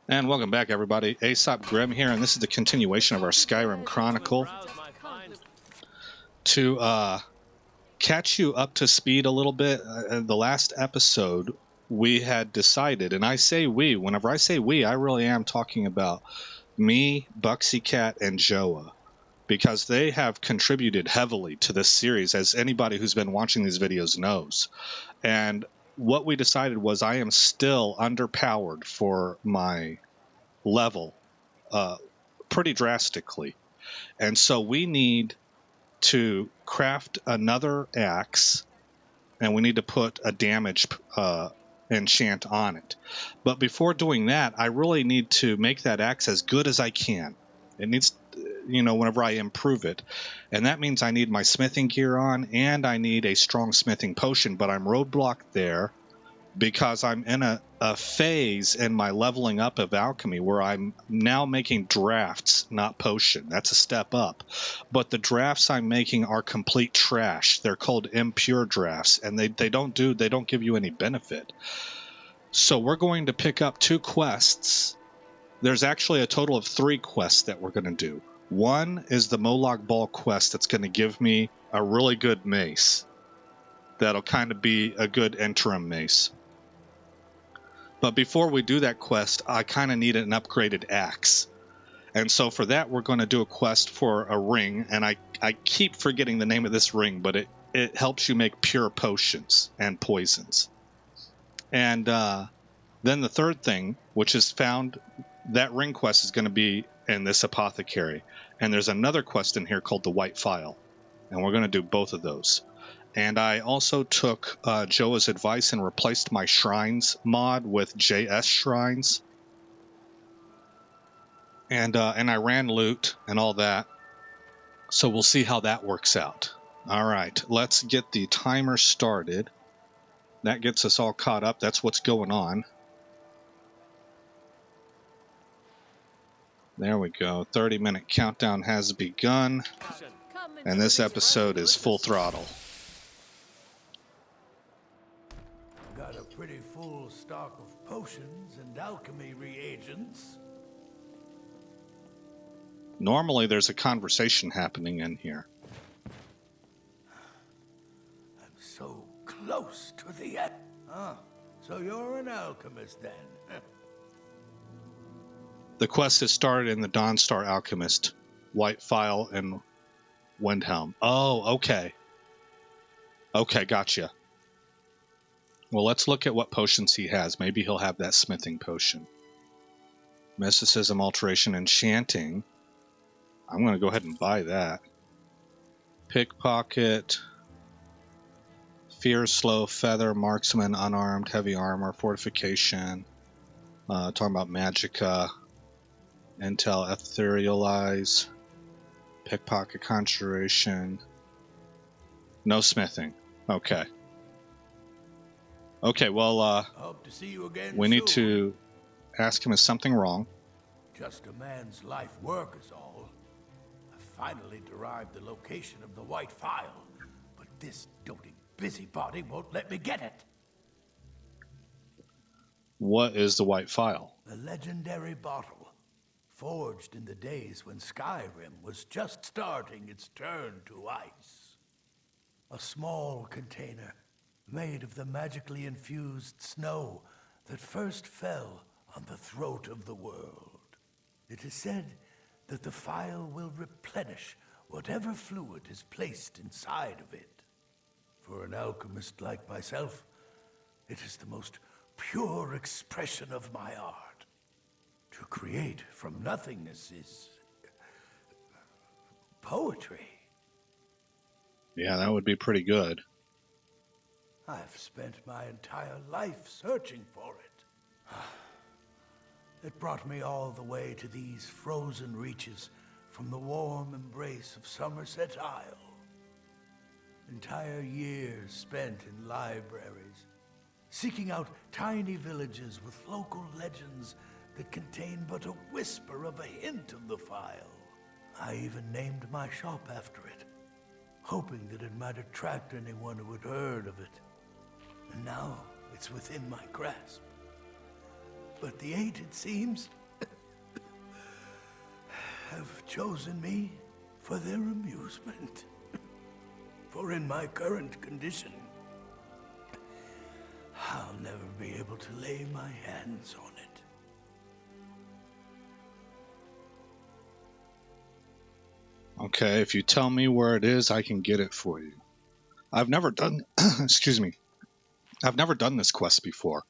And welcome back, everybody. S.T.E.P. Grim here, and this is the continuation of our Skyrim Chronicle. To catch you up to speed a little bit, the last episode we had decided, and I say we, whenever I say we, I really am talking about me, Buxy Cat, and Joa, because they have contributed heavily to this series, as anybody who's been watching these videos knows. And what we decided was I am still underpowered for my level pretty drastically, and so we need to craft another axe, and we need to put a damage enchant on it. But before doing that, I really need to make that axe as good as I can. It needs, whenever I improve it, and that means I need my smithing gear on, and I need a strong smithing potion, but I'm roadblocked there because I'm in a phase in my leveling up of alchemy where I'm now making drafts, not potion. That's a step up. But the drafts I'm making are complete trash. They're called impure drafts, and they don't give you any benefit. So we're going to pick up 2 quests. There's actually a total of 3 quests that we're going to do. One is the Moloch Ball quest that's going to give me a really good mace. That'll kind of be a good interim mace. But before we do that quest, I kind of need an upgraded axe. And so for that, we're going to do a quest for a ring. And I keep forgetting the name of this ring, but it helps you make pure potions and poisons. And then the third thing, which is found, that ring quest is going to be in this apothecary. And there's another quest in here called the White Phial. And we're going to do both of those. And I also took Joa's advice and replaced my shrines mod with JS shrines. And I ran loot and all that. So we'll see how that works out. All right, let's get the timer started. That gets us all caught up. That's what's going on. There we go. 30-minute countdown has begun. And this episode is full throttle. Got a pretty full stock of potions and alchemy reagents. Normally there's a conversation happening in here. I'm so close to the end. Ah, so you're an alchemist then? The quest has started in the Dawnstar Alchemist, White Phial, and Windhelm. Oh, okay. Okay, gotcha. Well, let's look at what potions he has. Maybe he'll have that smithing potion. Mysticism, Alteration, Enchanting. I'm going to go ahead and buy that. Pickpocket. Fear, Slow, Feather, Marksman, Unarmed, Heavy Armor, Fortification. Talking about Magicka. Intel, Etherealize. Pickpocket, Conjuration. No smithing. Okay. Okay, well, Hope to see you again we need to ask him, is something wrong? Just a man's life work is all. I finally derived the location of the White Phial, but this doting busybody won't let me get it. What is the White Phial? The legendary bottle, forged in the days when Skyrim was just starting its turn to ice. A small container made of the magically infused snow that first fell on the throat of the world. It is said that the phial will replenish whatever fluid is placed inside of it. For an alchemist like myself, it is the most pure expression of my art. To create from nothingness is poetry. Yeah, that would be pretty good. I've spent my entire life searching for it. It brought me all the way to these frozen reaches from the warm embrace of Somerset Isle. Entire years spent in libraries, seeking out tiny villages with local legends that contain but a whisper of a hint of the phial. I even named my shop after it, hoping that it might attract anyone who had heard of it. And now it's within my grasp. But the 8, it seems, have chosen me for their amusement. For in my current condition, I'll never be able to lay my hands on it. Okay, if you tell me where it is, I can get it for you. I've never done, excuse me, I've never done this quest before.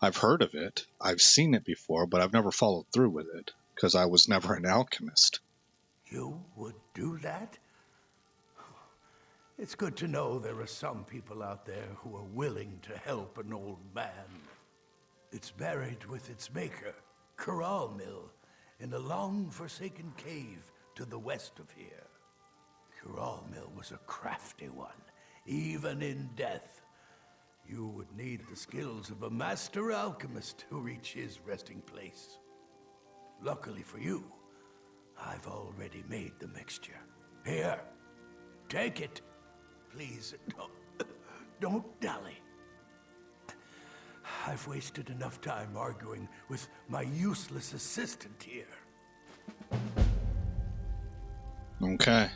I've heard of it, I've seen it before, but I've never followed through with it, because I was never an alchemist. You would do that? It's good to know there are some people out there who are willing to help an old man. It's buried with its maker, Corral Mill, in a long-forsaken cave to the west of here. Corral Mill was a crafty one, even in death. You would need the skills of a master alchemist to reach his resting place. Luckily for you, I've already made the mixture. Here, take it. Please, don't dally. I've wasted enough time arguing with my useless assistant here. Okay.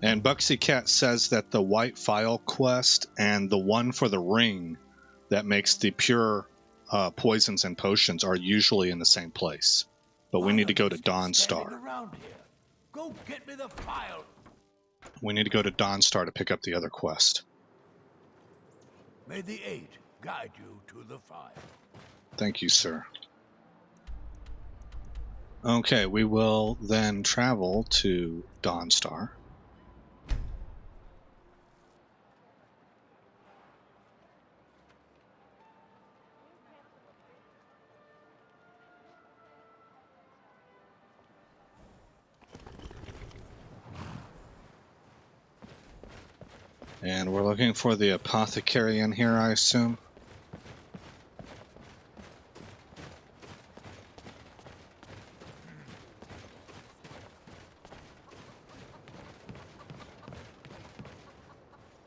And Buxy Cat says that the White File quest and the one for the ring that makes the pure poisons and potions are usually in the same place. But we need to go to Dawnstar. Around here. Go get me the file. We need to go to Dawnstar to pick up the other quest. May the 8 guide you to the file. Thank you, sir. Okay, we will then travel to Dawnstar. And we're looking for the apothecary in here, I assume.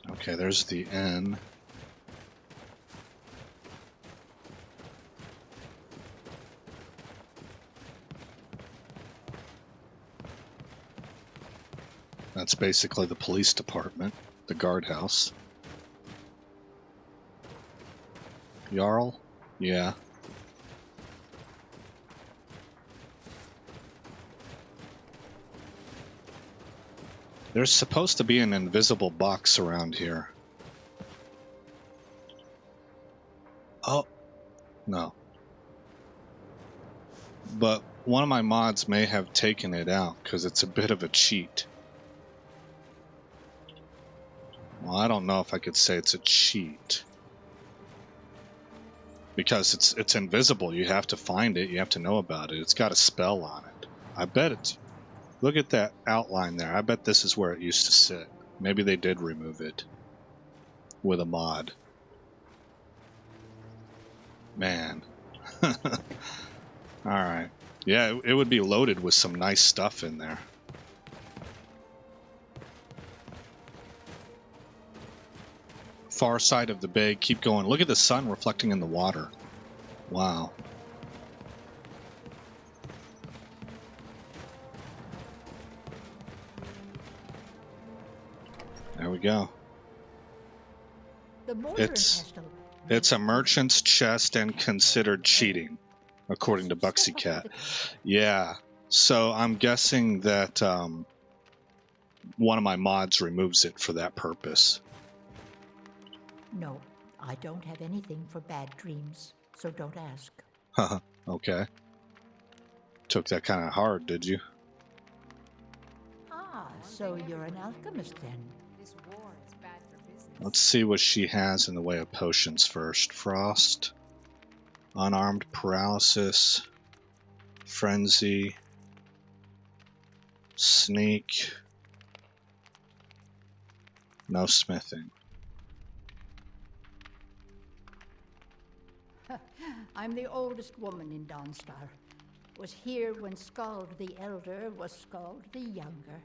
Okay, there's the inn. That's basically the police department, the guardhouse. Jarl? Yeah. There's supposed to be an invisible box around here. Oh, no. But one of my mods may have taken it out because it's a bit of a cheat. Well, I don't know if I could say it's a cheat. Because it's invisible. You have to find it. You have to know about it. It's got a spell on it. I bet it's... Look at that outline there. I bet this is where it used to sit. Maybe they did remove it with a mod. Man. Alright. Yeah, it would be loaded with some nice stuff in there. Far side of the bay. Keep going. Look at the sun reflecting in the water. Wow. There we go. It's a merchant's chest and considered cheating, according to Buxy Cat. Yeah. So I'm guessing that one of my mods removes it for that purpose. No, I don't have anything for bad dreams, so don't ask. Haha, okay. Took that kind of hard, did you? Ah, so you're an alchemist then. This war is bad for business. Let's see what she has in the way of potions first. Frost, unarmed paralysis, frenzy, sneak, no smithing. I'm the oldest woman in Dawnstar. Was here when Skald the Elder was Skald the Younger.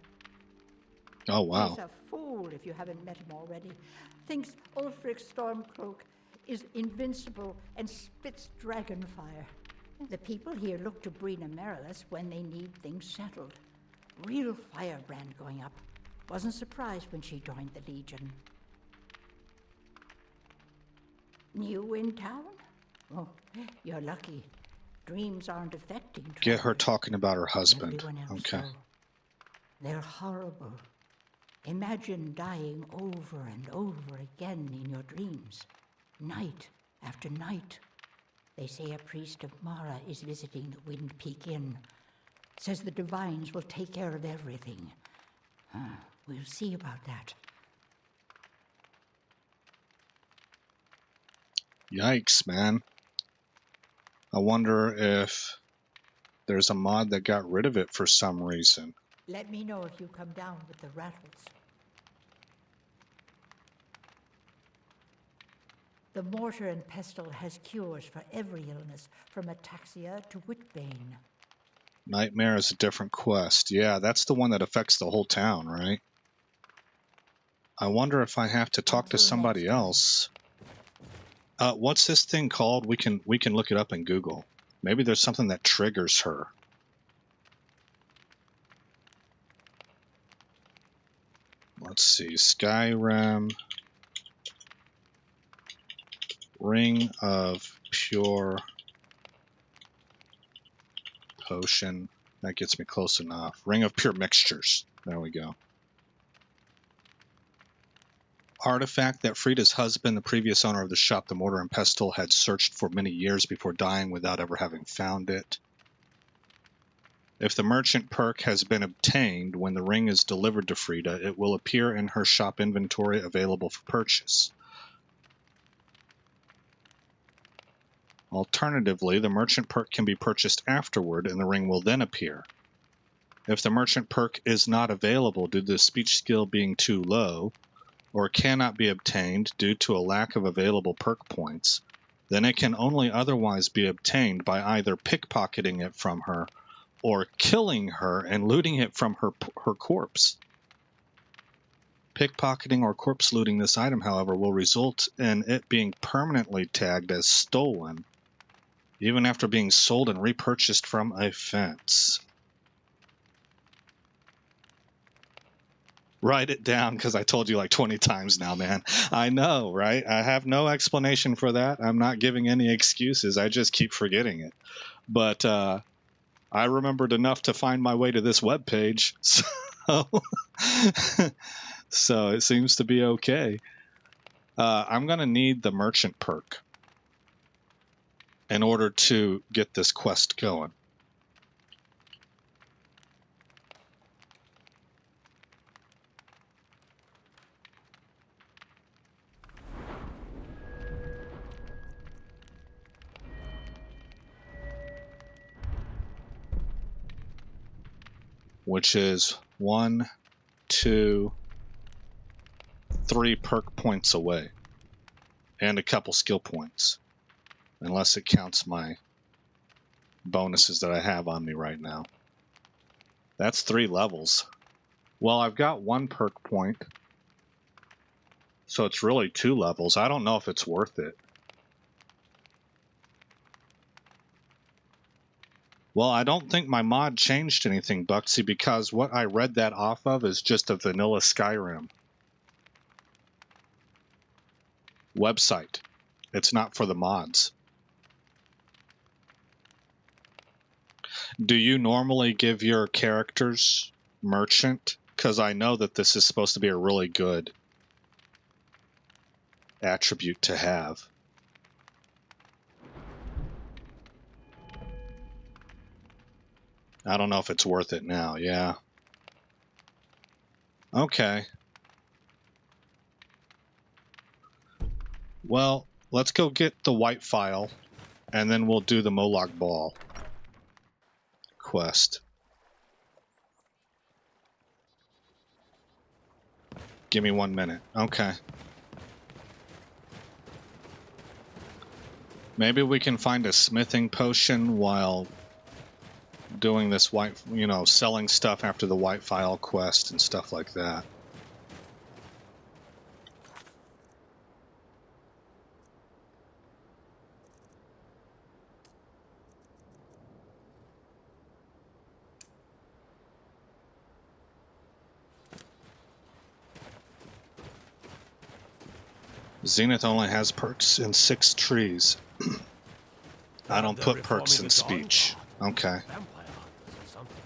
Oh, wow. He's a fool if you haven't met him already. Thinks Ulfric Stormcloak is invincible and spits dragon fire. The people here look to Brina Merilis when they need things settled. Real firebrand going up. Wasn't surprised when she joined the Legion. New in town? Oh, you're lucky. Dreams aren't affecting travelers. Get her talking about her husband. Everyone else, Okay. though. They're horrible. Imagine dying over and over again in your dreams, night after night. They say a priest of Mara is visiting the Wind Peak Inn. Says the divines will take care of everything. We'll see about that. Yikes, man. I wonder if there's a mod that got rid of it for some reason. Let me know if you come down with the rattles. The mortar and pestle has cures for every illness, from ataxia to whitbane. Nightmare is a different quest. Yeah, that's the one that affects the whole town, right? I wonder if I have to talk to Until somebody next time. else. What's this thing called? We can look it up in Google. Maybe there's something that triggers her. Let's see. Skyrim Ring of Pure Potion. That gets me close enough. Ring of Pure Mixtures. There we go. Artifact that Frida's husband, the previous owner of the shop, the Mortar and Pestle, had searched for many years before dying without ever having found it. If the merchant perk has been obtained when the ring is delivered to Frida, it will appear in her shop inventory available for purchase. Alternatively, the merchant perk can be purchased afterward and the ring will then appear. If the merchant perk is not available due to the speech skill being too low, or cannot be obtained due to a lack of available perk points, then it can only otherwise be obtained by either pickpocketing it from her or killing her and looting it from her corpse. Pickpocketing or corpse looting this item, however, will result in it being permanently tagged as stolen, even after being sold and repurchased from a fence. Write it down, because I told you like 20 times now, man. I know, right? I have no explanation for that. I'm not giving any excuses. I just keep forgetting it. But I remembered enough to find my way to this webpage. So it seems to be okay. I'm going to need the merchant perk in order to get this quest going. Which is 1, 2, 3 perk points away. And a couple skill points. Unless it counts my bonuses that I have on me right now. That's 3 levels. Well, I've got 1 perk point. So it's really 2 levels. I don't know if it's worth it. Well, I don't think my mod changed anything, Bucksy, because what I read that off of is just a vanilla Skyrim website. It's not for the mods. Do you normally give your characters merchant? Because I know that this is supposed to be a really good attribute to have. I don't know if it's worth it now. Yeah. Okay. Well, let's go get the white file, and then we'll do the Moloch Ball quest. Give me 1 minute. Okay. Maybe we can find a smithing potion while doing this white, selling stuff after the white file quest and stuff like that. Zenith only has perks in 6 trees. I don't They're put perks reforming in the Dawn speech. Guard. Okay. Vampire hunters or something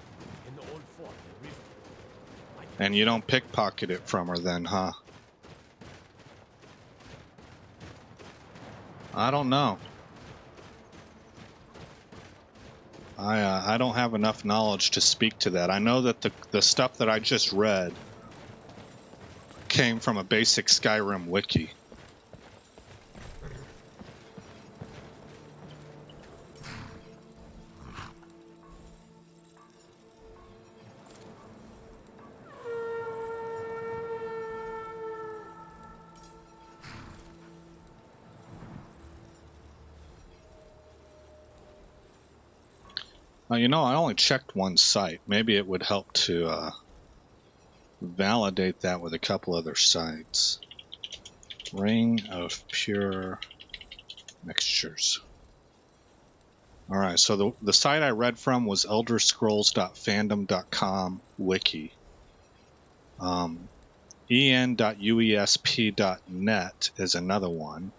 in the old fort near River. And you don't pickpocket it from her then, huh? I don't know. I don't have enough knowledge to speak to that. I know that the stuff that I just read came from a basic Skyrim wiki. You know, I only checked one site. Maybe it would help to validate that with a couple other sites. Ring of Pure Mixtures. All right, so the site I read from was elderscrolls.fandom.com wiki. en.uesp.net is another one.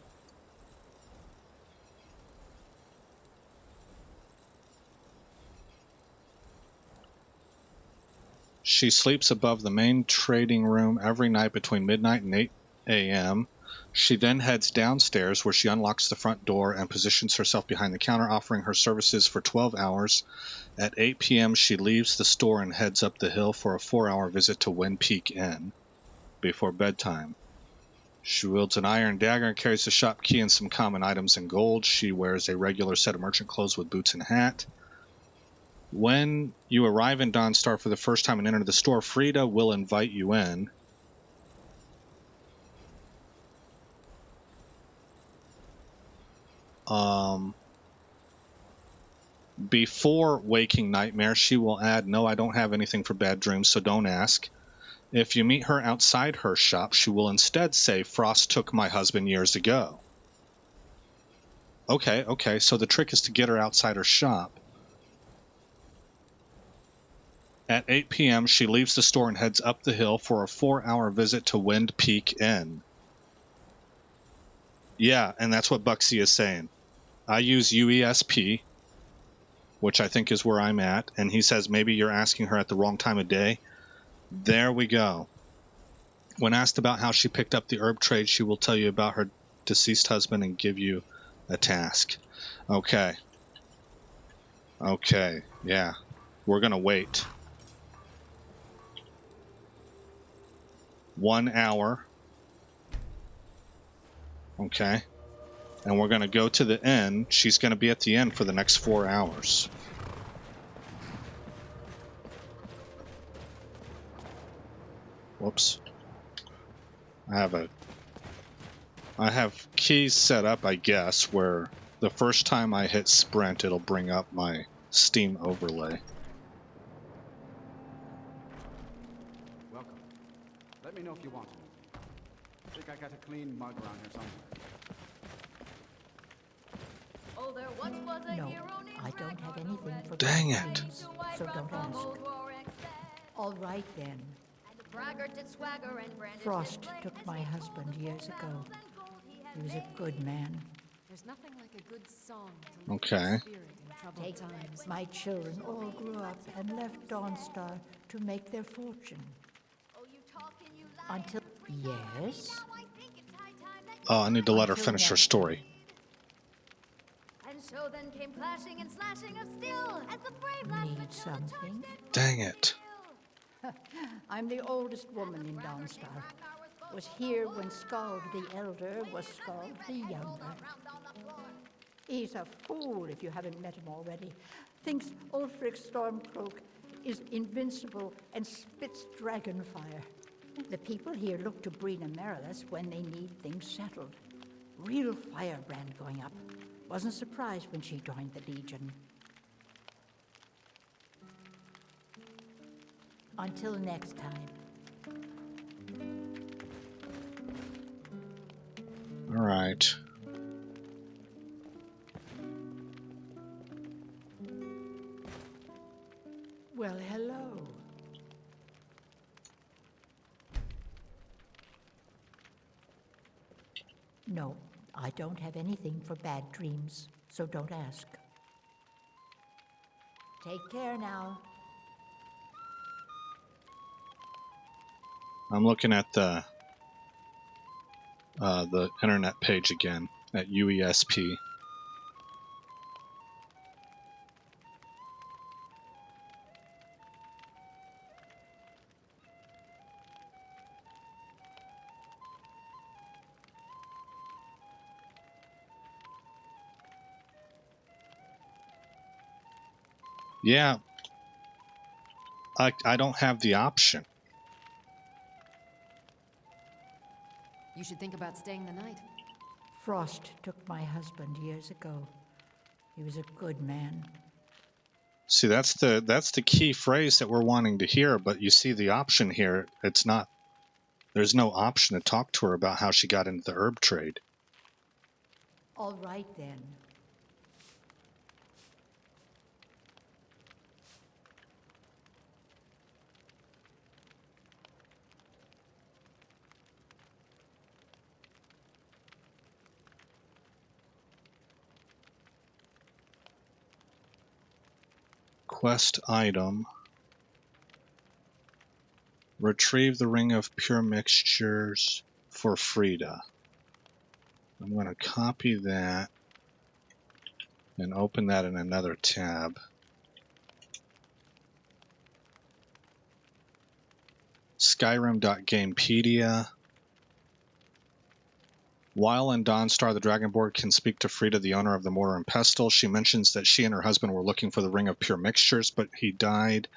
She sleeps above the main trading room every night between midnight and 8 a.m. She then heads downstairs where she unlocks the front door and positions herself behind the counter, offering her services for 12 hours. At 8 p.m., she leaves the store and heads up the hill for a 4-hour visit to Wind Peak Inn before bedtime. She wields an iron dagger and carries a shop key and some common items in gold. She wears a regular set of merchant clothes with boots and hat. When you arrive in Dawnstar for the first time and enter the store, Frida will invite you in. Before Waking Nightmare, she will add, "No, I don't have anything for bad dreams, so don't ask." If you meet her outside her shop, she will instead say, "Frost took my husband years ago." Okay, so the trick is to get her outside her shop. At 8 p.m., she leaves the store and heads up the hill for a 4-hour visit to Wind Peak Inn. Yeah, and that's what Buxy is saying. I use UESP, which I think is where I'm at, and he says maybe you're asking her at the wrong time of day. There we go. When asked about how she picked up the herb trade, she will tell you about her deceased husband and give you a task. Okay, yeah. We're going to wait 1 hour. Okay. And we're going to go to the inn. She's going to be at the inn for the next 4 hours. Whoops. I have keys set up, I guess, where the first time I hit sprint, it'll bring up my Steam overlay. Welcome. Let me know if you want anything. I think I got a clean mug around here somewhere. Oh, there once was a No, hero named I don't have Ragnar, anything for Dang bad it. dreams, so don't ask. All right then. Frost took my husband years ago. He was a good man. There's nothing like a good song to lift Okay. your spirit in troubled Take times. my children all grew up and left Dawnstar to make their fortune. Until yes. Oh, I need to let her Until finish her next story. And so then came clashing and slashing of steel as the brave lads Need Matilda something? toasted Dang it. I'm the oldest woman in Dawnstar. Was here when Skald the Elder was Skald the Younger. He's a fool if you haven't met him already. Thinks Ulfric Stormcloak is invincible and spits dragon fire. The people here look to Brina Marilis when they need things settled. Real firebrand going up. Wasn't surprised when she joined the Legion. Until next time. All right. Well, hello. No, I don't have anything for bad dreams, so don't ask. Take care now. I'm looking at the internet page again at UESP. Yeah, I don't have the option. You should think about staying the night. Frost took my husband years ago. He was a good man. See, that's the key phrase that we're wanting to hear, but you see the option here, it's not, there's no option to talk to her about how she got into the herb trade. All right, then. Quest item. Retrieve the ring of pure mixtures for Frida. I'm going to copy that and open that in another tab. Skyrim.gamepedia. While in Dawnstar, the Dragonborn can speak to Frida, the owner of the Mortar and Pestle. She mentions that she and her husband were looking for the Ring of Pure Mixtures, but he died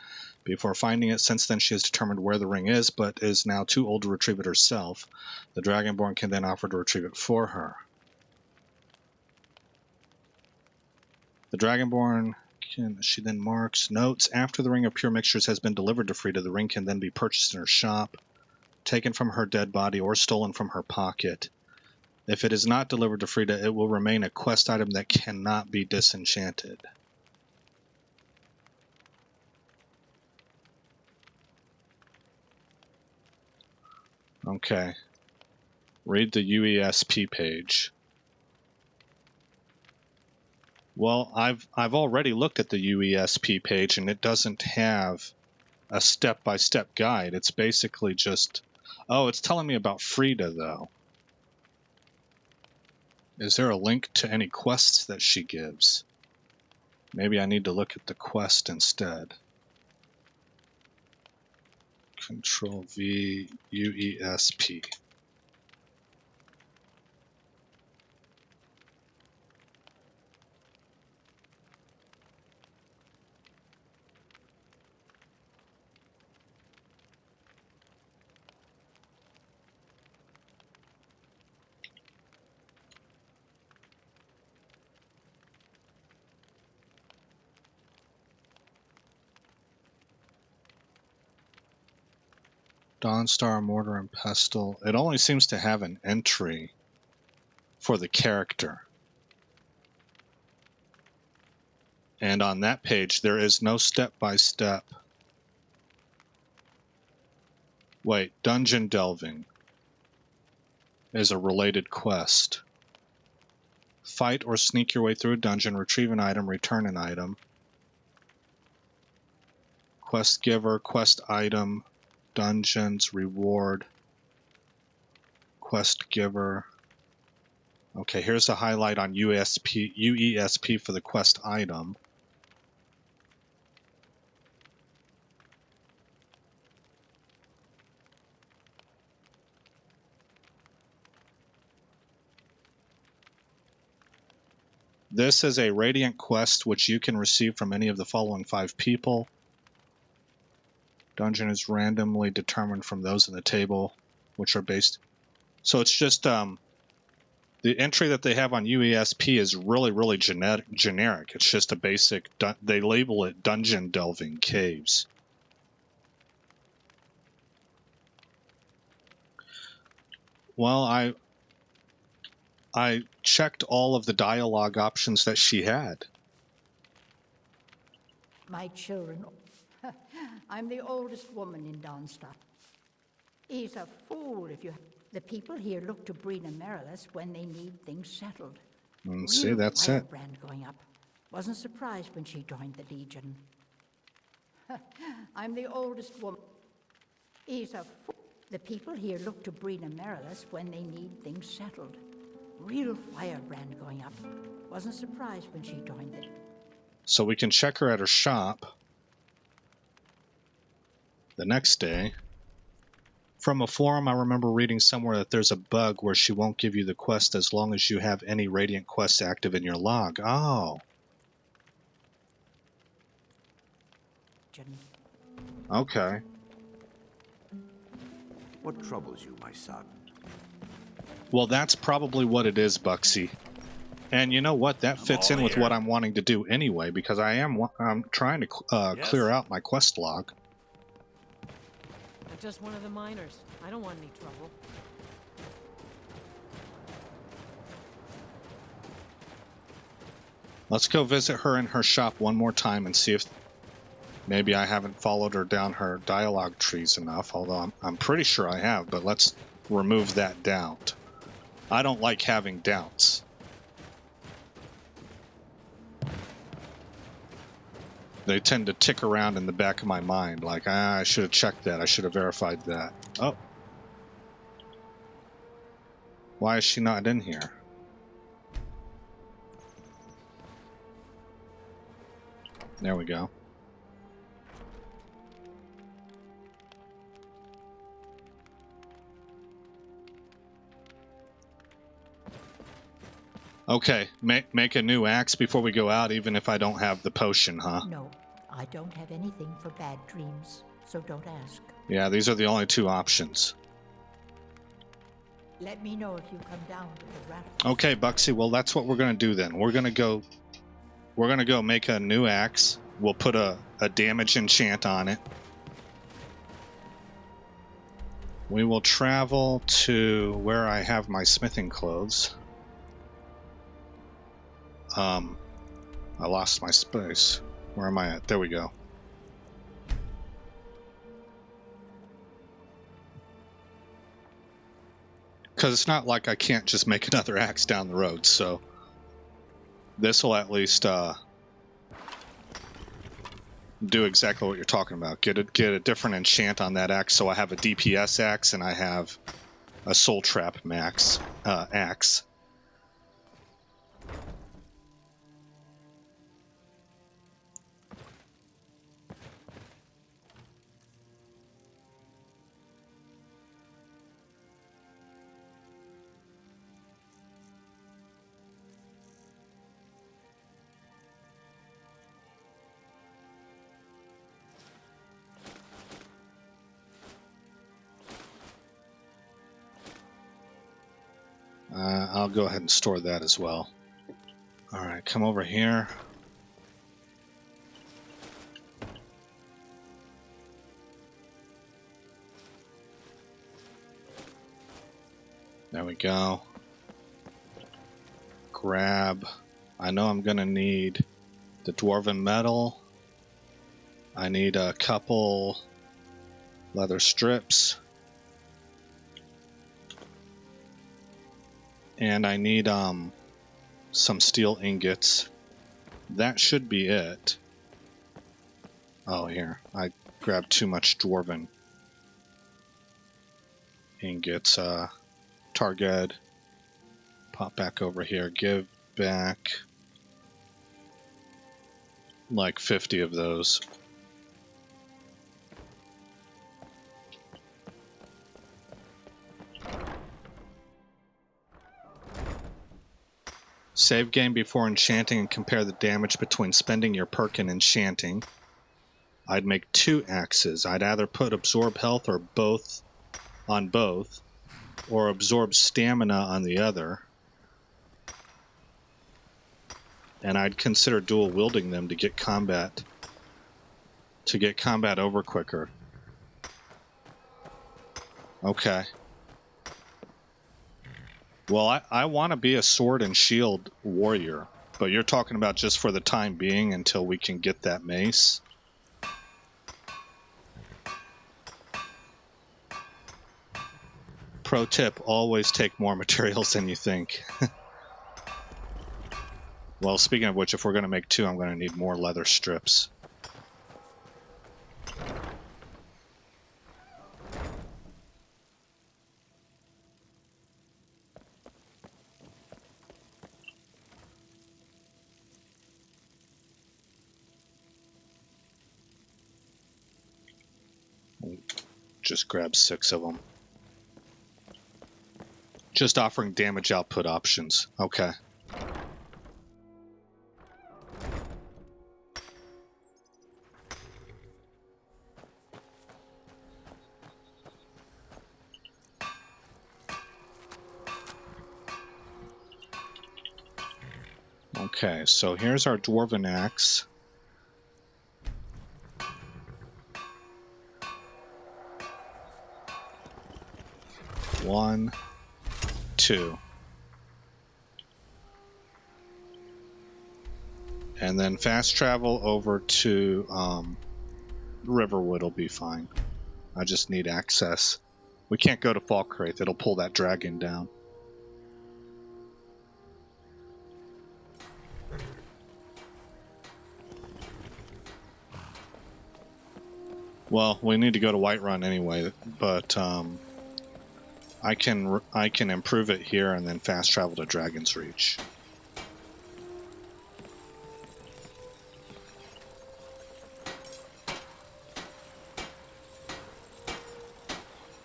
before finding it. Since then, she has determined where the ring is, but is now too old to retrieve it herself. The Dragonborn can then offer to retrieve it for her. The Dragonborn she then marks notes. After the Ring of Pure Mixtures has been delivered to Frida, the ring can then be purchased in her shop, taken from her dead body, or stolen from her pocket. If it is not delivered to Frida, it will remain a quest item that cannot be disenchanted. Okay. Read the UESP page. Well, I've already looked at the UESP page, and it doesn't have a step-by-step guide. It's basically just... Oh, it's telling me about Frida, though. Is there a link to any quests that she gives? Maybe I need to look at the quest instead. Control V, UESP. Dawnstar, Mortar, and Pestle. It only seems to have an entry for the character. And on that page, there is no step-by-step. Wait, Dungeon Delving is a related quest. Fight or sneak your way through a dungeon, retrieve an item, return an item. Quest giver, quest item, dungeons, reward, quest giver. Okay, here's the highlight on UESP for the quest item. This is a radiant quest which you can receive from any of the following 5 people. Dungeon is randomly determined from those in the table, which are based... So it's just... the entry that they have on UESP is really, really generic. It's just a basic... They label it Dungeon Delving Caves. Well, I checked all of the dialogue options that she had. My children. I'm the oldest woman in Dawnstar. He's a fool if you... The people here look to Brina Marilis when they need things settled. See, that's it. Firebrand going up. Wasn't surprised when she joined the Legion. I'm the oldest woman. He's a The people here look to Brina Marilis when they need things settled. Real firebrand going up. Wasn't surprised when she joined it. So we can check her at her shop the next day. From a forum, I remember reading somewhere that there's a bug where she won't give you the quest as long as you have any Radiant quests active in your log. Oh. Okay. What troubles you, my son? Well, that's probably what it is, Buxy. And you know what? That fits in with what I'm wanting to do anyway, because I'm trying to clear out my quest log. I'm just one of the miners. I don't want any trouble. Let's go visit her in her shop one more time and see if maybe I haven't followed her down her dialogue trees enough, although I'm pretty sure I have, but let's remove that doubt. I don't like having doubts. They tend to tick around in the back of my mind, like, I should have checked that, I should have verified that. Oh. Why is she not in here? There we go. Okay, make a new axe before we go out, even if I don't have the potion, huh? No, I don't have anything for bad dreams, so don't ask. Yeah, these are the only two options. Let me know if you come down with the rattles. Okay, Buxy, well that's what we're gonna do then. We're gonna go make a new axe. We'll put a damage enchant on it. We will travel to where I have my smithing clothes. I lost my space. Where am I at? There we go. Because it's not like I can't just make another axe down the road, so this will at least do exactly what you're talking about. Get a different enchant on that axe, so I have a DPS axe and I have a soul trap axe. I'll go ahead and store that as well. Alright, come over here. There we go. Grab. I know I'm gonna need the dwarven metal. I need a couple leather strips. And I need some steel ingots. That should be it. Oh, here. I grabbed too much dwarven ingots. Target. Pop back over here. Give back like 50 of those. Save game before enchanting and compare the damage between spending your perk and enchanting. I'd make 2 axes. I'd either put absorb health or both on both, or absorb stamina on the other. And I'd consider dual wielding them to get combat over quicker. Okay. Well, I want to be a sword and shield warrior, but you're talking about just for the time being until we can get that mace. Pro tip, always take more materials than you think. Well, speaking of which, if we're going to make 2, I'm going to need more leather strips. Just grab 6 of them. Just offering damage output options. Okay. Okay, so here's our dwarven axe. One, 2. And then fast travel over to Riverwood will be fine. I just need access. We can't go to Falkwraith. It'll pull that dragon down. Well, we need to go to Whiterun anyway, but I can improve it here and then fast travel to Dragon's Reach.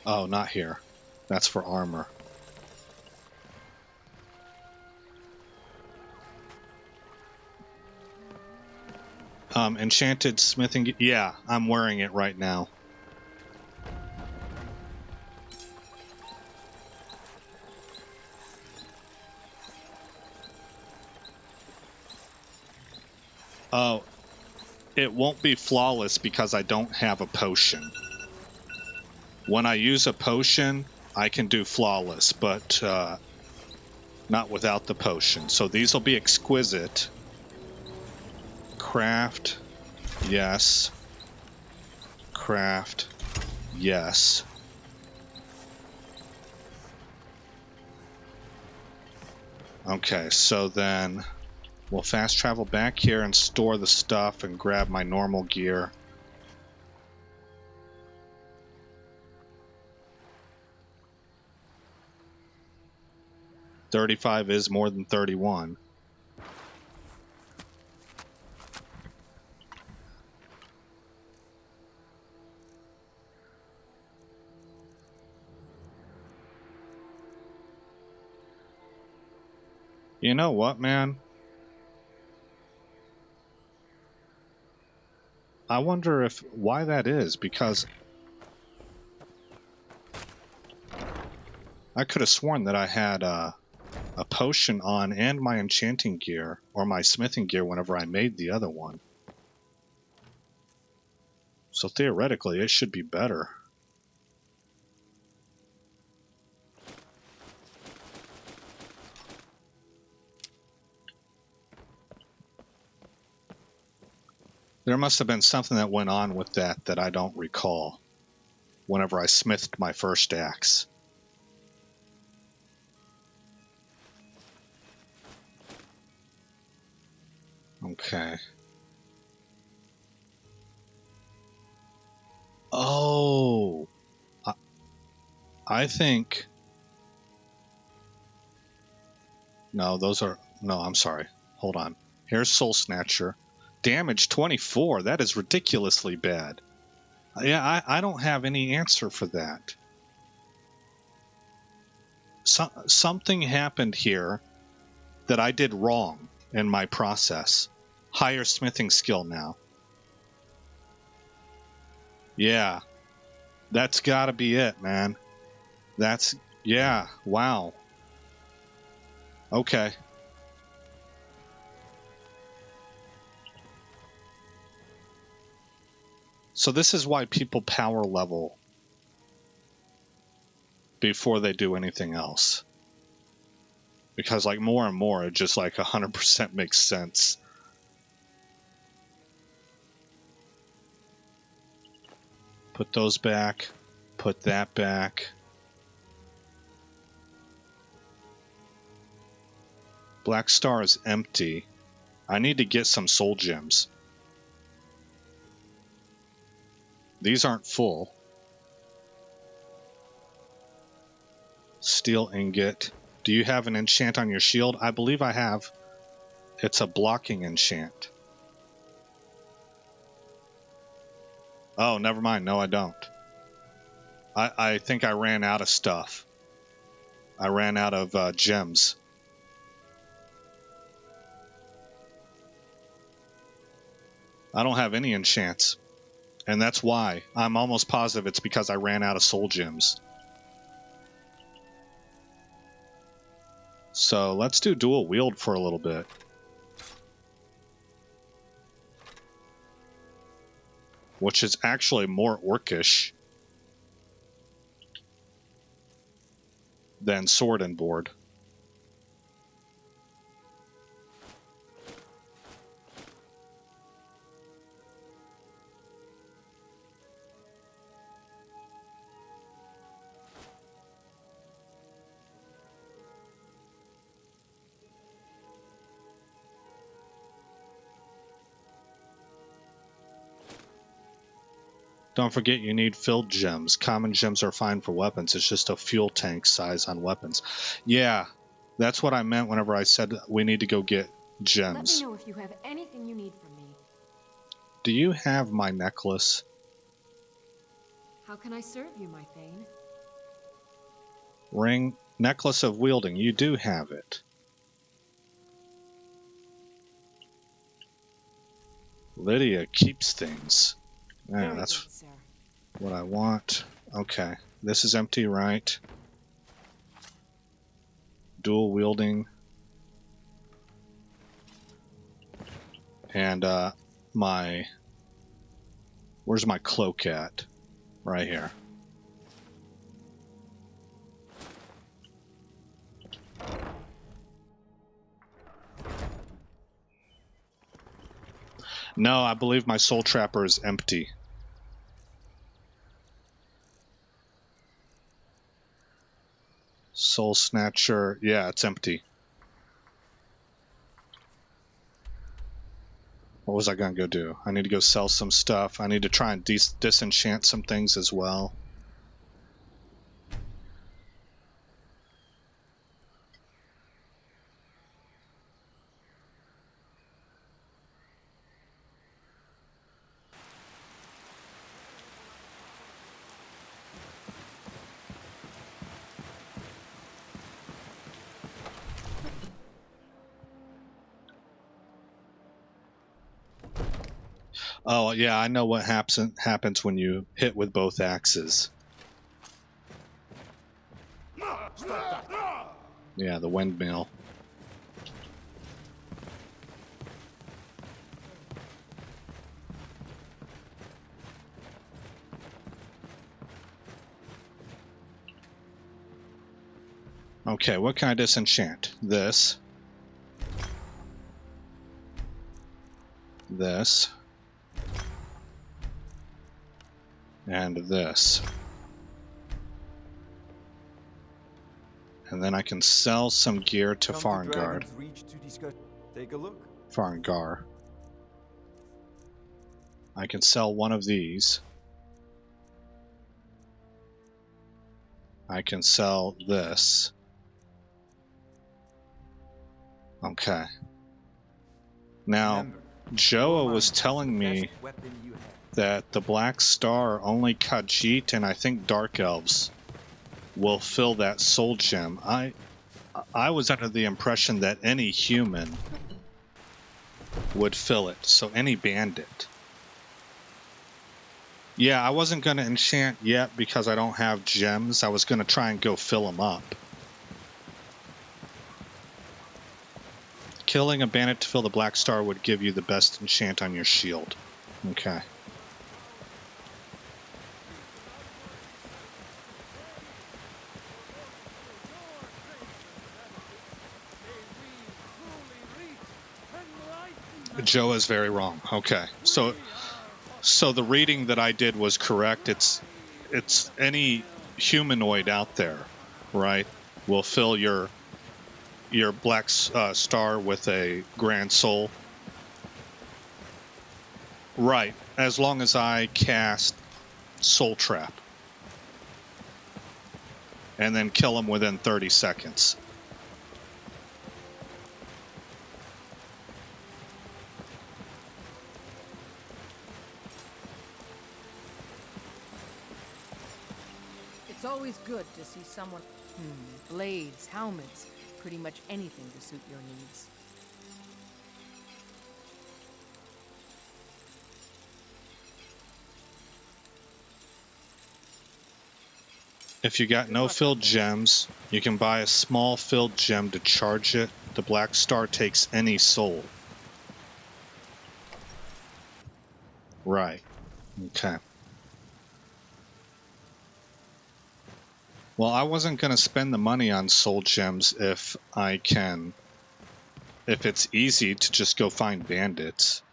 Oh, not here. That's for armor. Enchanted smithing. Yeah, I'm wearing it right now. Oh, it won't be flawless because I don't have a potion. When I use a potion, I can do flawless, but not without the potion. So these will be exquisite. Craft, yes. Craft, yes. Okay, so then we'll fast travel back here and store the stuff and grab my normal gear. $35 is more than 31. You know what, man? I wonder why that is, because I could have sworn that I had a potion on and my enchanting gear or my smithing gear whenever I made the other one. So theoretically, it should be better. There must have been something that went on with that I don't recall whenever I smithed my first axe. Okay. Oh, I think... No, I'm sorry. Hold on. Here's Soul Snatcher. Damage 24. That is ridiculously bad. Yeah, I don't have any answer for that. Something happened here that I did wrong in my process. Higher smithing skill now. Yeah. That's gotta be it, man. Yeah, wow. Okay. So this is why people power level before they do anything else. Because like more and more, it just like 100% makes sense. Put those back. Put that back. Black Star is empty. I need to get some soul gems. These aren't full. Steel ingot. Do you have an enchant on your shield? I believe I have. It's a blocking enchant. Oh, never mind. No, I don't. I think I ran out of stuff. I ran out of gems. I don't have any enchants. And that's why. I'm almost positive it's because I ran out of soul gems. So let's do dual wield for a little bit. Which is actually more orcish than sword and board. Don't forget you need filled gems. Common gems are fine for weapons. It's just a fuel tank size on weapons. Yeah, that's what I meant whenever I said we need to go get gems. Let me know if you have anything you need from me. Do you have my necklace? How can I serve you, my Thane? Ring, necklace of wielding. You do have it. Lydia keeps things. Yeah, Very that's good, sir. what I want. Okay, this is empty, right? Dual wielding. And where's my cloak at? Right here. No, I believe my soul trapper is empty. Soul snatcher, yeah, it's empty. What was I gonna go do? I need to go sell some stuff. I need to try and disenchant some things as well. Oh, yeah, I know what happens when you hit with both axes. Yeah, the windmill. Okay, what can I disenchant? This. This. And this. And then I can sell some gear to Farengar. Take a look. Farengar. I can sell one of these. I can sell this. Okay. Now, Joa was telling me that the Black Star, only Khajiit and I think Dark Elves will fill that soul gem. I was under the impression that any human would fill it, so any bandit. Yeah, I wasn't going to enchant yet because I don't have gems. I was going to try and go fill them up. Killing a bandit to fill the Black Star would give you the best enchant on your shield. Okay. Joe is very wrong. Okay. So the reading that I did was correct. It's any humanoid out there, right, will fill your your black star with a grand soul. Right, as long as I cast Soul Trap. And then kill him within 30 seconds. It's always good to see someone... blades, helmets, pretty much anything to suit your needs. If you got no filled gems, you can buy a small filled gem to charge it. The black star takes any soul. Right. Okay. Well, I wasn't going to spend the money on soul gems if I can. If it's easy to just go find bandits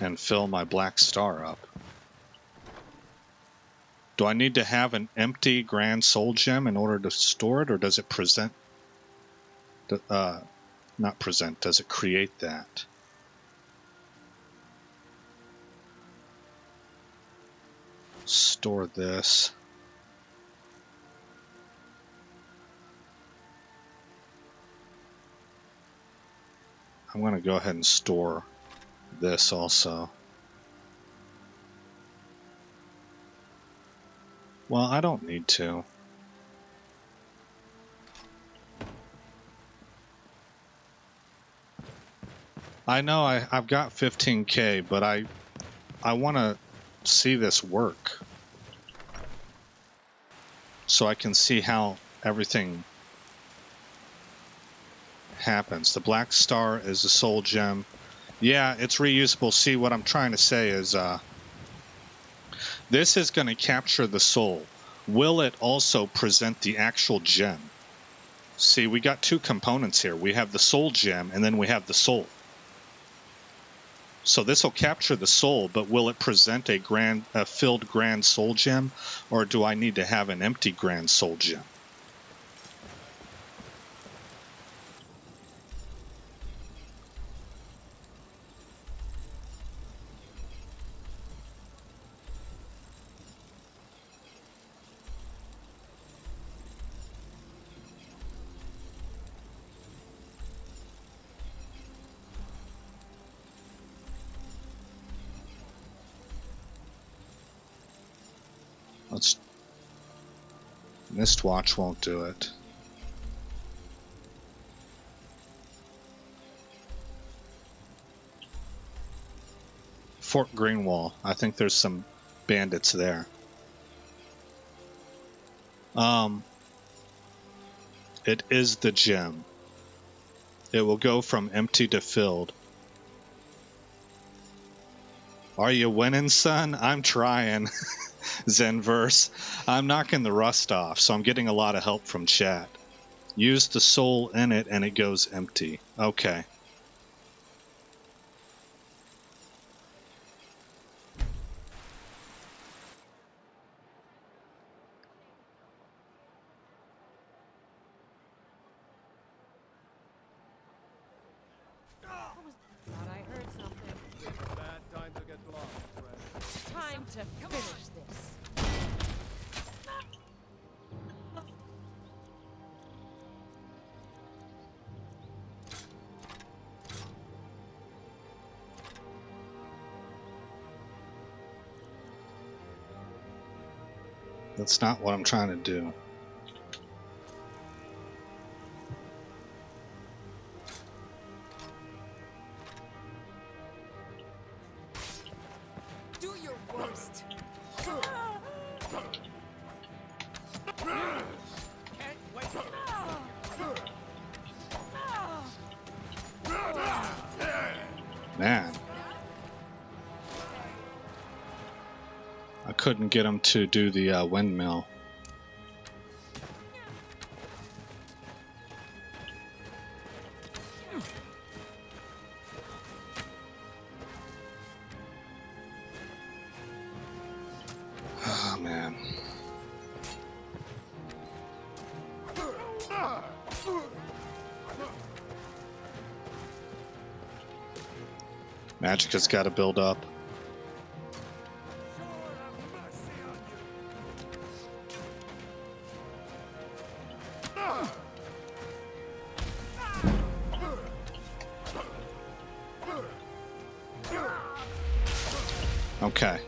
and fill my black star up. Do I need to have an empty grand soul gem in order to store it, or does it present? Not present. Does it create that? Store this. I'm going to go ahead and store this also. Well, I don't need to. I know I've got 15K, but I want to see this work. So I can see how everything happens. The black star is a soul gem. Yeah, it's reusable. See, what I'm trying to say is this is going to capture the soul. Will it also present the actual gem? See, we got two components here. We have the soul gem, and then we have the soul. So this will capture the soul, but will it present a filled grand soul gem, or do I need to have an empty grand soul gem? Mistwatch won't do it. Fort Greenwall. I think there's some bandits there. It is the gem. It will go from empty to filled. Are you winning, son? I'm trying. Zenverse. I'm knocking the rust off, so I'm getting a lot of help from chat. Use the soul in it and it goes empty. Okay. Thought I heard something. Bad time to get lost, friend. Time to finish this. That's not what I'm trying to do. Do your worst. Man. I couldn't get him to do the windmill. Oh, man. Magic has got to build up. Okay.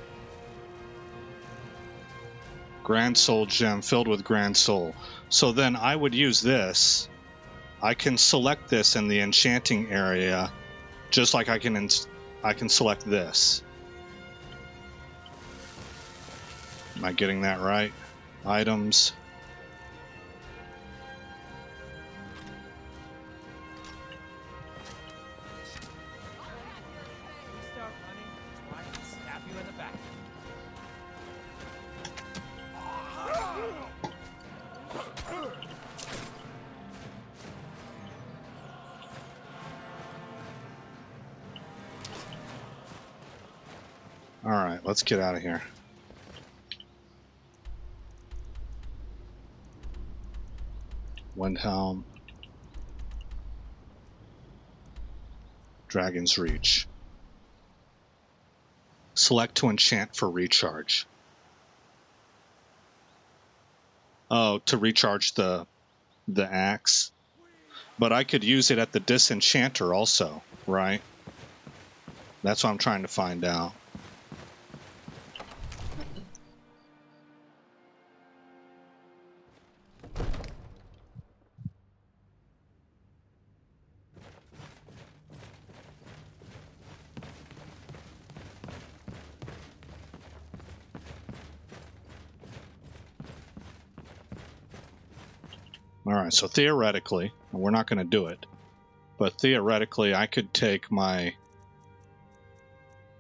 Grand Soul Gem filled with Grand Soul. So then I would use this. I can select this in the enchanting area, just like I can select this. Am I getting that right? Items. Start running, so I can stab you in the back. All right, let's get out of here. Windhelm. Dragon's Reach. Select to enchant for recharge. Oh, to recharge the axe. But I could use it at the disenchanter also, right? That's what I'm trying to find out. All right, so theoretically, we're not going to do it, but theoretically I could take my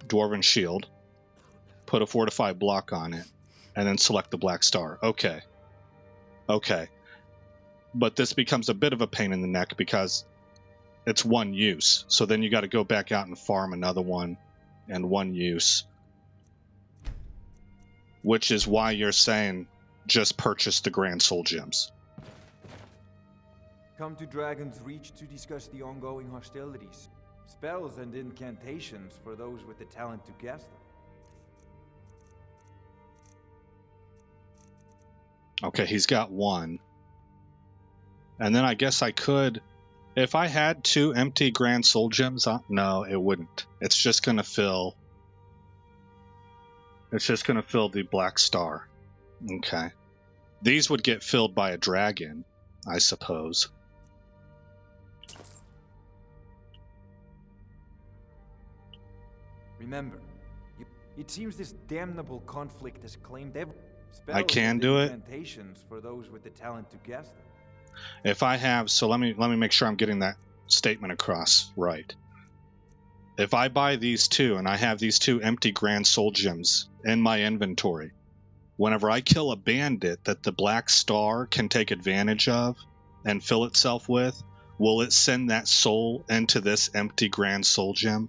Dwarven Shield, put a fortified block on it, and then select the Black Star. Okay. Okay. But this becomes a bit of a pain in the neck because it's one use. So then you got to go back out and farm another one and one use. Which is why you're saying just purchase the Grand Soul Gems. Come to Dragon's Reach to discuss the ongoing hostilities. Spells and incantations for those with the talent to cast them. Okay, he's got one. And then I guess I could, if I had 2 empty Grand Soul Gems, no, it wouldn't. It's just going to fill the Black Star. Okay. These would get filled by a dragon, I suppose. Remember, it seems this damnable conflict has claimed every spells I can and do it. Incantations for those with the talent to cast them. If I have, so let me make sure I'm getting that statement across right. If I buy these 2 and I have these 2 empty Grand Soul Gems in my inventory, whenever I kill a bandit that the Black Star can take advantage of and fill itself with, will it send that soul into this empty Grand Soul Gem?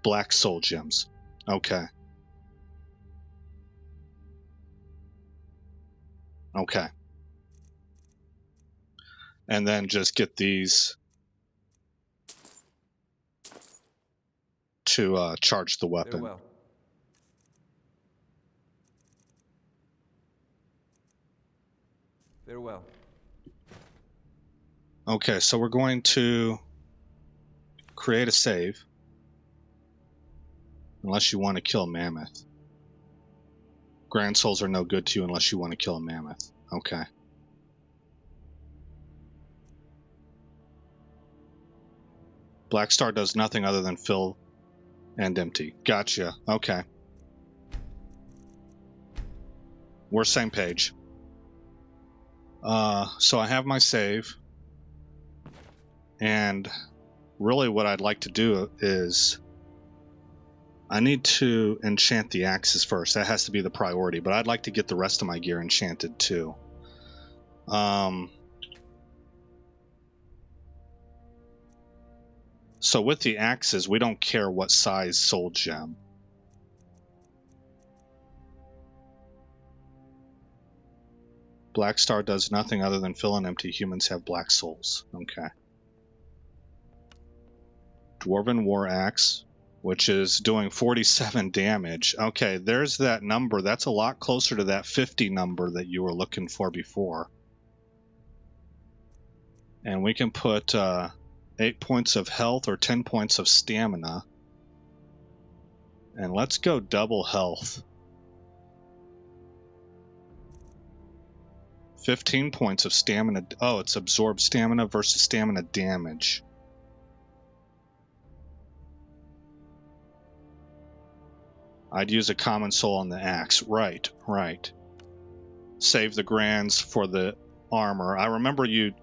Black Soul Gems. Okay. Okay. And then just get these to charge the weapon. Farewell. Farewell. Okay, so we're going to create a save. Unless you want to kill a mammoth. Grand Souls are no good to you unless you want to kill a mammoth. Okay. Black Star does nothing other than fill and empty. Gotcha. Okay. We're same page. So I have my save. And really what I'd like to do is I need to enchant the axes first. That has to be the priority, but I'd like to get the rest of my gear enchanted too. So with the axes, we don't care what size soul gem. Black Star does nothing other than fill and empty. Humans have black souls. Okay. Dwarven War Axe, which is doing 47 damage. Okay, there's that number. That's a lot closer to that 50 number that you were looking for before. And we can put 8 points of health or 10 points of stamina. And let's go double health. 15 points of stamina. Oh, it's absorbed stamina versus stamina damage. I'd use a common soul on the axe. Right, right. Save the grands for the armor. I remember you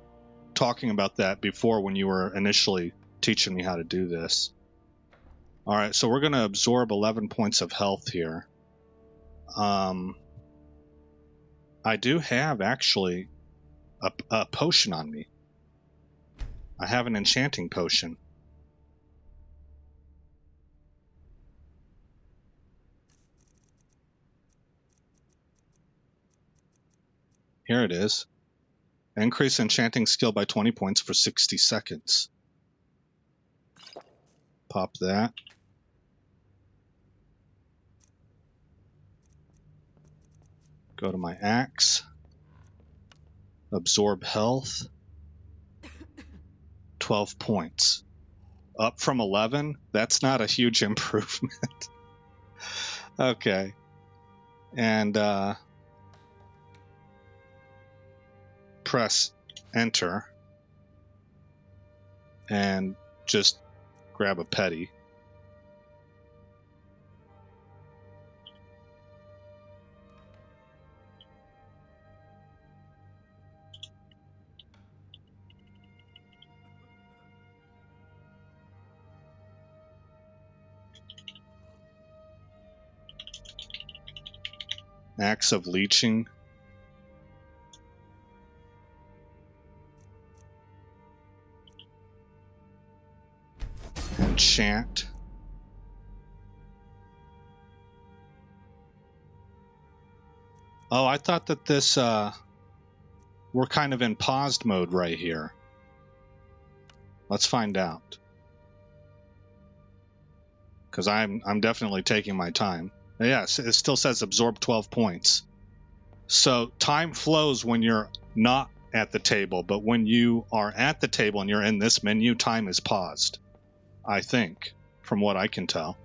talking about that before when you were initially teaching me how to do this. Alright, so we're going to absorb 11 points of health here. I do have actually a potion on me. I have an enchanting potion. Here it is. Increase enchanting skill by 20 points for 60 seconds. Pop that. Go to my axe. Absorb health. 12 points. Up from 11? That's not a huge improvement. Okay. And press enter. And just grab a petty. Axe of Leeching. Enchant. Oh, I thought that this, we're kind of in paused mode right here. Let's find out. Because I'm definitely taking my time. Yes, it still says absorb 12 points. So time flows when you're not at the table, but when you are at the table and you're in this menu, time is paused. I think, from what I can tell.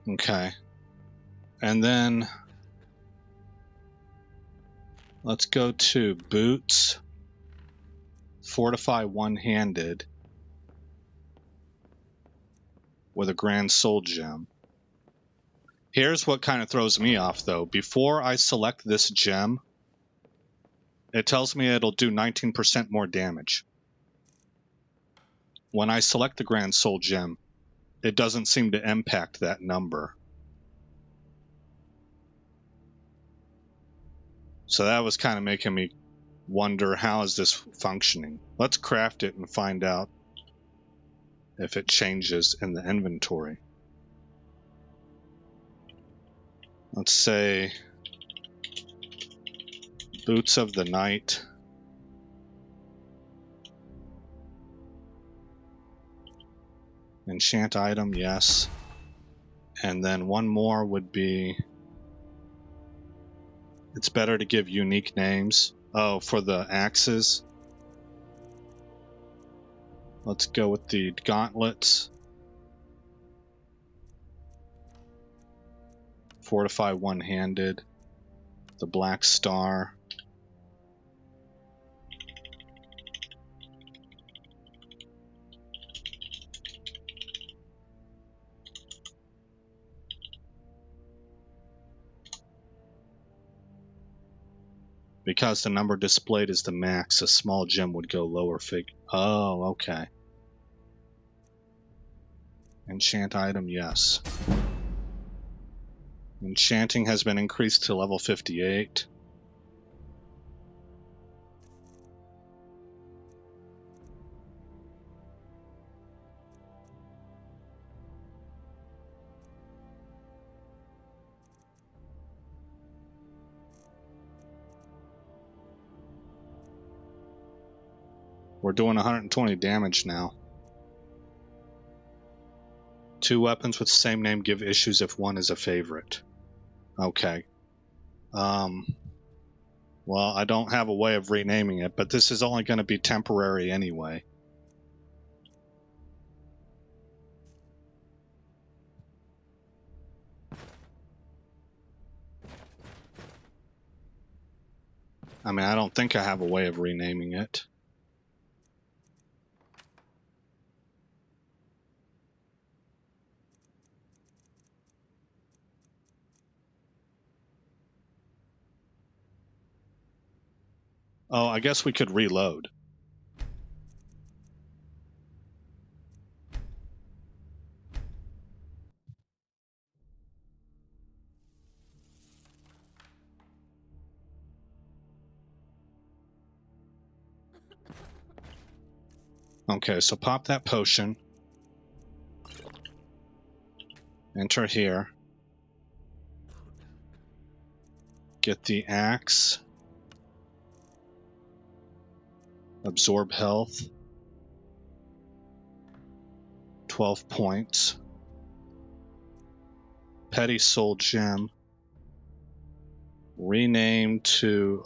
Okay. And then let's go to boots. Fortify one-handed with a grand soul gem. Here's what kind of throws me off though. Before I select this gem, it tells me it'll do 19% more damage. When I select the grand soul gem, it doesn't seem to impact that number. So that was kind of making me wonder, how is this functioning? Let's craft it and find out if it changes in the inventory. Let's say Boots of the Night. Enchant item, yes. And then one more would be, it's better to give unique names. Oh, for the axes. Let's go with the gauntlets. Fortify one-handed. The Black Star. Because the number displayed is the max, a small gem would go lower fig. Oh, okay. Enchant item, yes. Enchanting has been increased to level 58. We're doing 120 damage now. 2 weapons with the same name give issues if one is a favorite. Okay. Well, I don't have a way of renaming it, but this is only going to be temporary anyway. I mean, I don't think I have a way of renaming it. Oh, I guess we could reload. Okay, so pop that potion. Enter here. Get the axe. Absorb health. 12 points. Petty soul gem. Rename to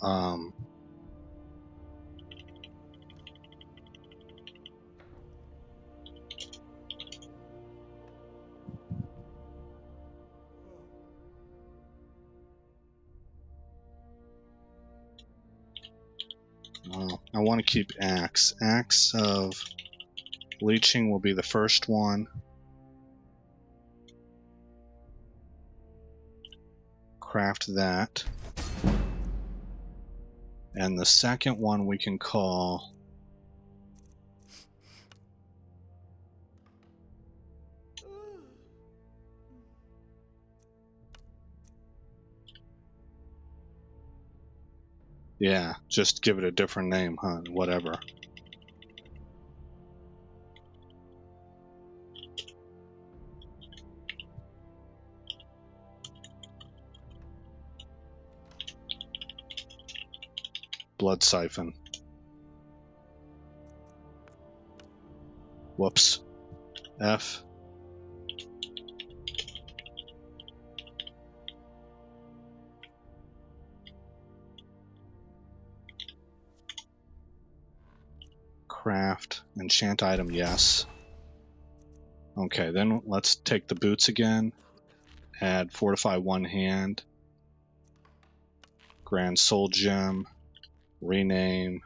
I want to keep axe. Axe of leeching will be the first one. Craft that. And the second one we can call yeah, just give it a different name, huh? Whatever. Blood siphon. Whoops. F. Craft. Enchant item, yes. Okay, then let's take the boots again. Add fortify one hand. Grand soul gem. Rename.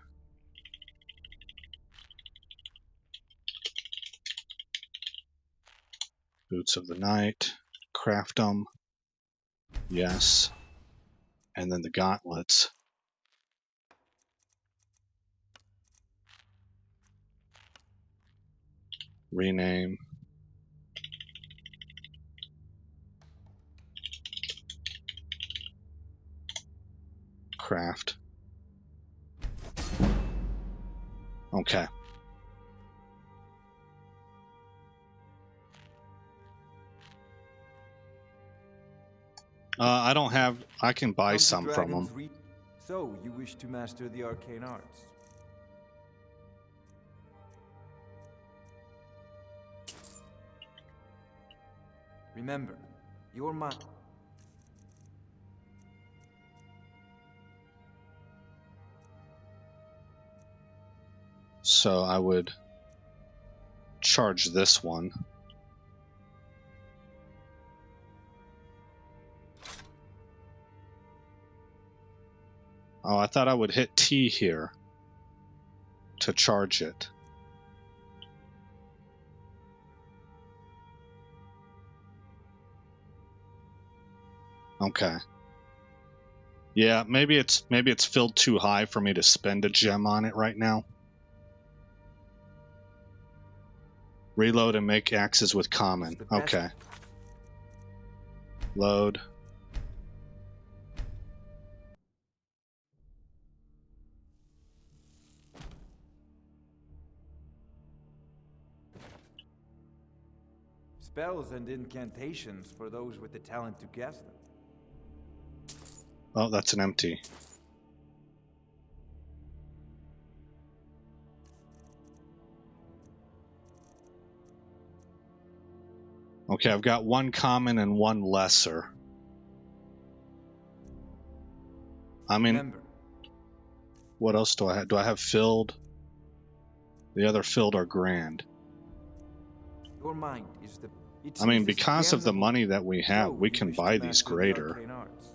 Boots of the night. Craft them. Yes. And then the gauntlets. Rename. Craft. Okay. I don't have. I can buy some from them. So, you wish to master the arcane arts? Remember, you're my... So I would charge this one. Oh, I thought I would hit T here to charge it. Okay. Yeah, maybe it's filled too high for me to spend a gem on it right now. Reload and make axes with common. Okay. Load. Spells and incantations for those with the talent to cast them. Oh, that's an empty. Okay, I've got one common and one lesser. I mean, Remember, what else do I have? Do I have filled? The other filled are grand. your mind is the... It I mean, seems as because of the damnable money that we have, trove we you can wish buy to these master the greater. arcane arts.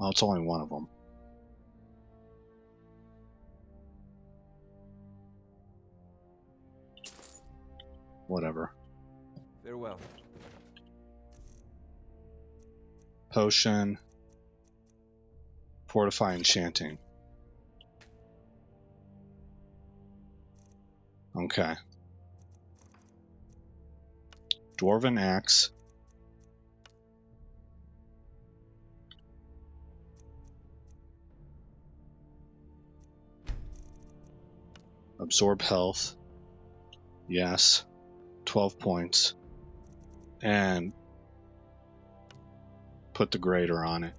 Well, it's only one of them. Whatever. Farewell. Potion. Fortify enchanting. Okay. Dwarven axe. Absorb health. Yes. 12 points. And put the greater on it.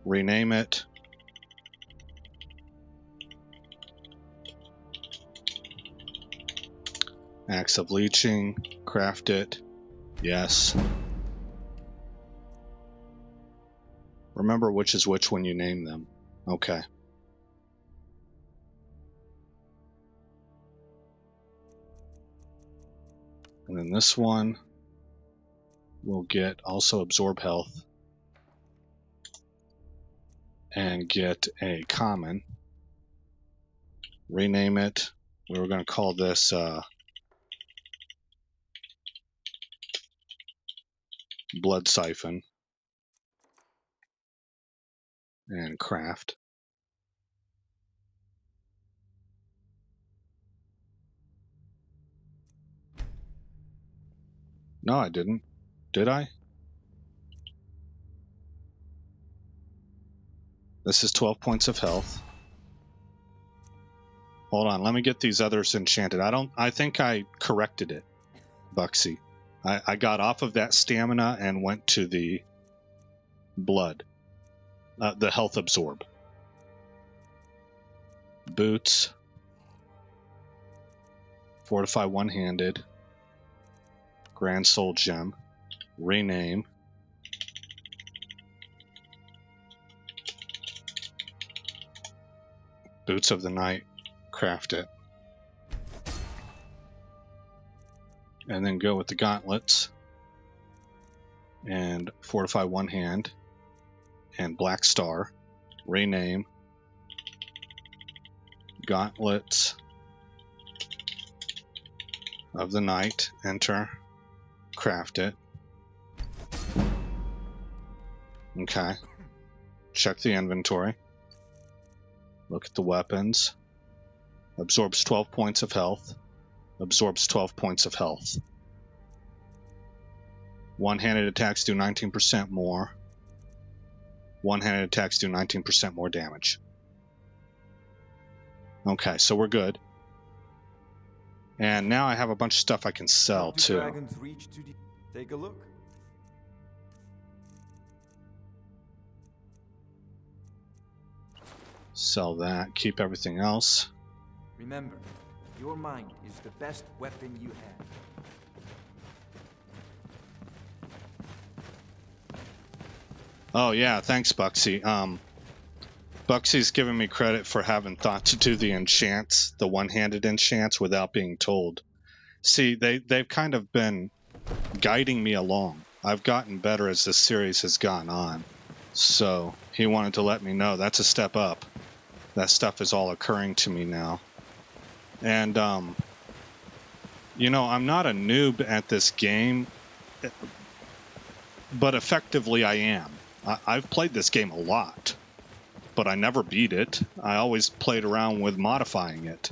Rename it. Axe of Leeching. Craft it. Yes. Remember which is which when you name them. Okay. And then this one will get also absorb health and get a common. Rename it. We were going to call this Blood Siphon. And craft. No, I didn't. Did I? This is 12 points of health. Hold on, let me get these others enchanted. I think I corrected it, Buxy. I got off of that stamina and went to the blood. The health absorb. Boots. Fortify one-handed. Grand Soul Gem. Rename. Boots of the Night. Craft it. And then go with the gauntlets. And fortify one hand. And Black Star. Rename. Gauntlets of the Night. Enter. Craft it. Okay. Check the inventory. Look at the weapons. Absorbs 12 points of health. Absorbs 12 points of health. One-handed attacks do 19% more. One-handed attacks do 19% more damage. Okay, so we're good. And now I have a bunch of stuff I can sell too. Dragons reach to the... Take a look. Sell that. Keep everything else. Remember, your mind is the best weapon you have. Oh yeah, thanks, Buxy. Buxy's giving me credit for having thought to do the enchants, the one-handed enchants, without being told. See, they've kind of been guiding me along. I've gotten better as this series has gone on. So he wanted to let me know that's a step up. That stuff is all occurring to me now. And, you know, I'm not a noob at this game, but effectively I am. I've played this game a lot, but I never beat it. I always played around with modifying it.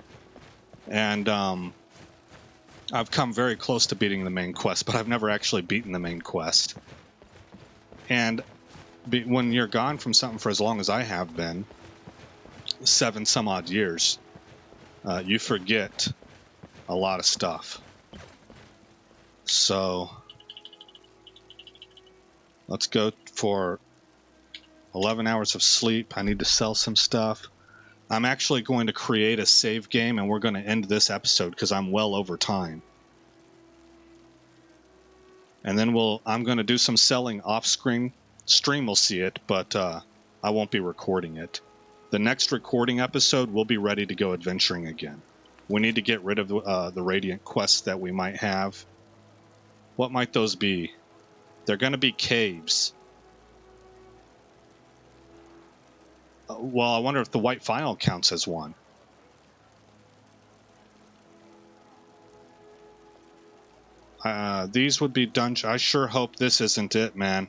And I've come very close to beating the main quest, but I've never actually beaten the main quest. And when you're gone from something for as long as I have been, 7 some odd years, you forget a lot of stuff. So let's go for 11 hours of sleep. I need to sell some stuff. I'm actually going to create a save game, and we're going to end this episode because I'm well over time. And then I'm going to do some selling off screen. Stream will see it, but I won't be recording it. The next recording episode, we'll be ready to go adventuring again. We need to get rid of the Radiant quests that we might have. What might those be? They're going to be caves. Well, I wonder if the White Final counts as one. These would be dungeons. I sure hope this isn't it, man.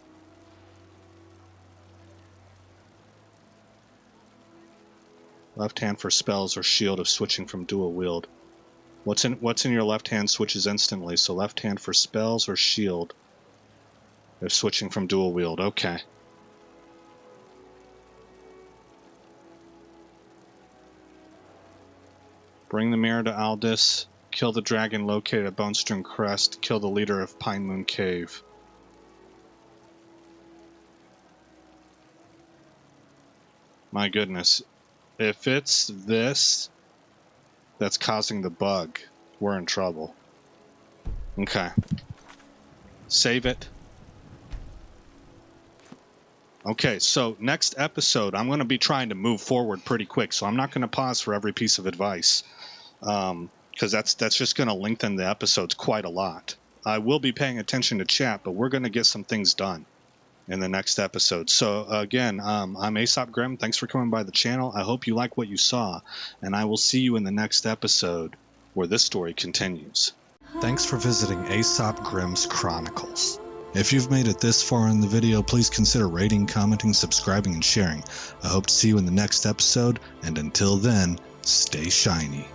Left hand for spells or shield if switching from dual wield. What's in your left hand switches instantly, so left hand for spells or shield if switching from dual wield. Okay. Bring the mirror to Aldis. Kill the dragon located at Bonestream Crest. Kill the leader of Pine Moon Cave. My goodness. If it's this that's causing the bug, we're in trouble. Okay. Save it. Okay, so next episode, I'm going to be trying to move forward pretty quick, so I'm not going to pause for every piece of advice, because that's just going to lengthen the episodes quite a lot. I will be paying attention to chat, but we're going to get some things done in the next episode. So again, I'm Aesop Grimm. Thanks for coming by the channel. I hope you like what you saw, and I will see you in the next episode where this story continues. Thanks for visiting Aesop Grimm's Chronicles. If you've made it this far in the video, please consider rating, commenting, subscribing, and sharing. I hope to see you in the next episode, and until then, stay shiny.